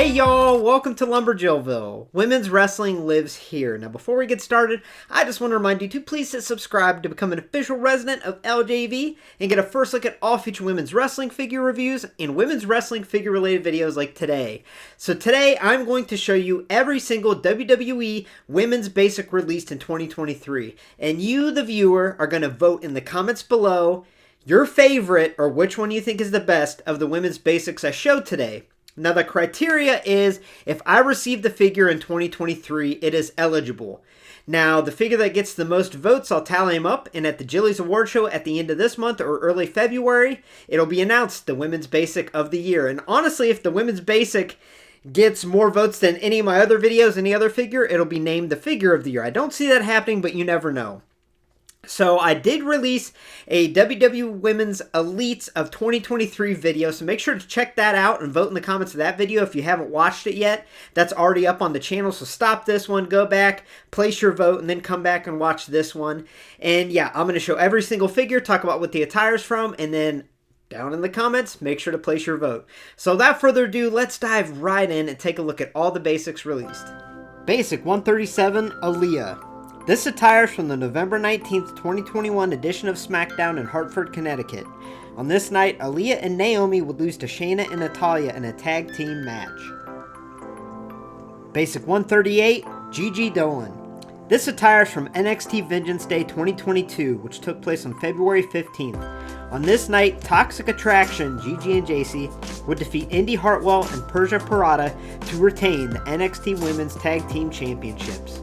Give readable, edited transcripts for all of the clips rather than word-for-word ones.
Hey y'all, welcome to LumberJillville. Women's wrestling lives here. Now before we get started, I just want to remind you to please hit subscribe to become an official resident of LJV and get a first look at all future women's wrestling figure reviews and women's wrestling figure related videos like today. So today I'm going to show you every single WWE women's basic released in 2023. And you, the viewer, are going to vote in the comments below your favorite or which one you think is the best of the women's basics I showed today. Now, the criteria is if I receive the figure in 2023, it is eligible. Now, the figure that gets the most votes, I'll tally them up, and at the Jillies Award Show at the end of this month or early February, it'll be announced the Women's Basic of the Year. And honestly, if the Women's Basic gets more votes than any of my other videos, any other figure, it'll be named the Figure of the Year. I don't see that happening, but you never know. So I did release a WWE Women's Elites of 2023 video, so make sure to check that out and vote in the comments of that video if you haven't watched it yet. That's already up on the channel, so stop this one, go back, place your vote, and then come back and watch this one. And yeah, I'm going to show every single figure, talk about what the attire's from, and then down in the comments, make sure to place your vote. So without further ado, let's dive right in and take a look at all the basics released. Basic 137, Aliyah. This attire is from the November 19th, 2021 edition of SmackDown in Hartford, Connecticut. On this night, Aliyah and Naomi would lose to Shayna and Natalya in a tag team match. Basic 138, Gigi Dolin. This attire is from NXT Vengeance Day 2022, which took place on February 15th. On this night, Toxic Attraction, Gigi and Jacy, would defeat Indy Hartwell and Persia Pirotta to retain the NXT Women's Tag Team Championships.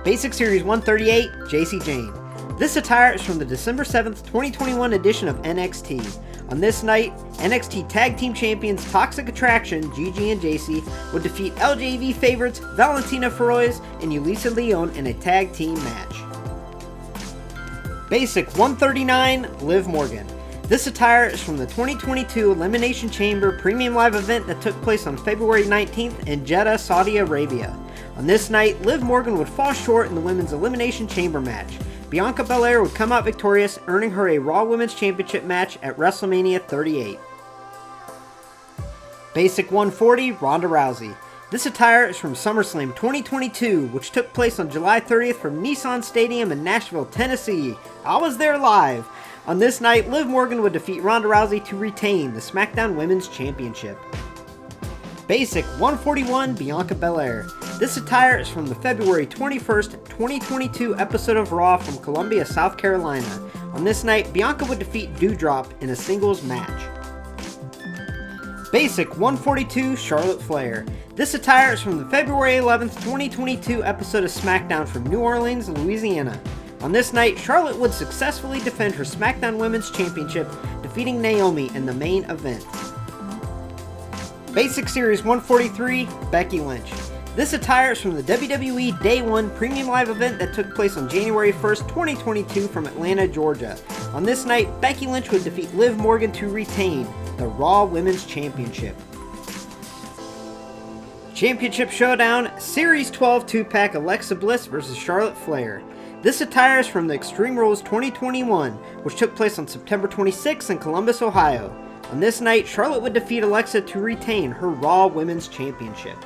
Basic Series 138, Jacy Jayne. This attire is from the December 7th, 2021 edition of NXT. On this night, NXT Tag Team Champions Toxic Attraction, Gigi and Jacy, would defeat LJV favorites Valentina Feroz and Yulisa Leon in a tag team match. Basic 139, Liv Morgan. This attire is from the 2022 Elimination Chamber Premium Live event that took place on February 19th in Jeddah, Saudi Arabia. On this night, Liv Morgan would fall short in the Women's Elimination Chamber match. Bianca Belair would come out victorious, earning her a Raw Women's Championship match at WrestleMania 38. Basic 140, Ronda Rousey. This attire is from SummerSlam 2022, which took place on July 30th from Nissan Stadium in Nashville, Tennessee. I was there live. On this night, Liv Morgan would defeat Ronda Rousey to retain the SmackDown Women's Championship. Basic 141, Bianca Belair. This attire is from the February 21st, 2022 episode of Raw from Columbia, South Carolina. On this night, Bianca would defeat Doudrop in a singles match. Basic 142, Charlotte Flair. This attire is from the February 11th, 2022 episode of SmackDown from New Orleans, Louisiana. On this night, Charlotte would successfully defend her SmackDown Women's Championship, defeating Naomi in the main event. Basic Series 143, Becky Lynch. This attire is from the WWE Day 1 Premium Live event that took place on January 1st, 2022 from Atlanta, Georgia. On this night, Becky Lynch would defeat Liv Morgan to retain the Raw Women's Championship. Championship Showdown, Series 12 2-pack Alexa Bliss vs. Charlotte Flair. This attire is from the Extreme Rules 2021, which took place on September 26th in Columbus, Ohio. On this night, Charlotte would defeat Alexa to retain her Raw Women's Championship.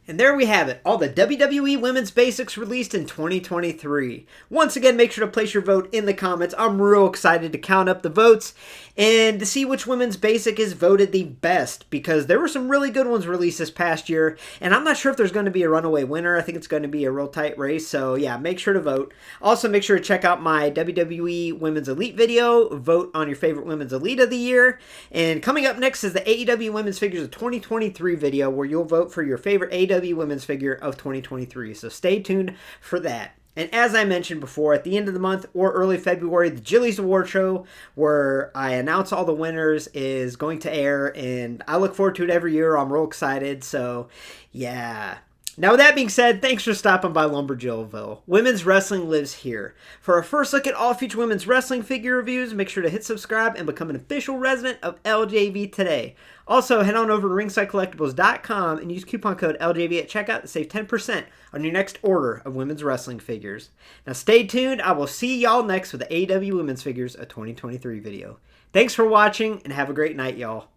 And there we have it, all the WWE Women's Basics released in 2023. Once again, make sure to place your vote in the comments. I'm real excited to count up the votes and to see which Women's Basic is voted the best, because there were some really good ones released this past year, and I'm not sure if there's going to be a runaway winner. I think it's going to be a real tight race, so yeah, make sure to vote. Also, make sure to check out my WWE Women's Elite video, vote on your favorite Women's Elite of the year, and coming up next is the AEW Women's Figures of 2023 video, where you'll vote for your favorite AEW Women's Figure of 2023, so stay tuned for that. And as I mentioned before, at the end of the month or early February, the Jillies Award Show, where I announce all the winners, is going to air, and I look forward to it every year. I'm real excited, so yeah. Now, with that being said, thanks for stopping by LumberJillville. Women's wrestling lives here. For a first look at all future women's wrestling figure reviews, make sure to hit subscribe and become an official resident of LJV today. Also, head on over to ringsidecollectibles.com and use coupon code LJV at checkout to save 10% on your next order of women's wrestling figures. Now, stay tuned. I will see y'all next with the AEW Women's Figures of 2023 video. Thanks for watching, and have a great night, y'all.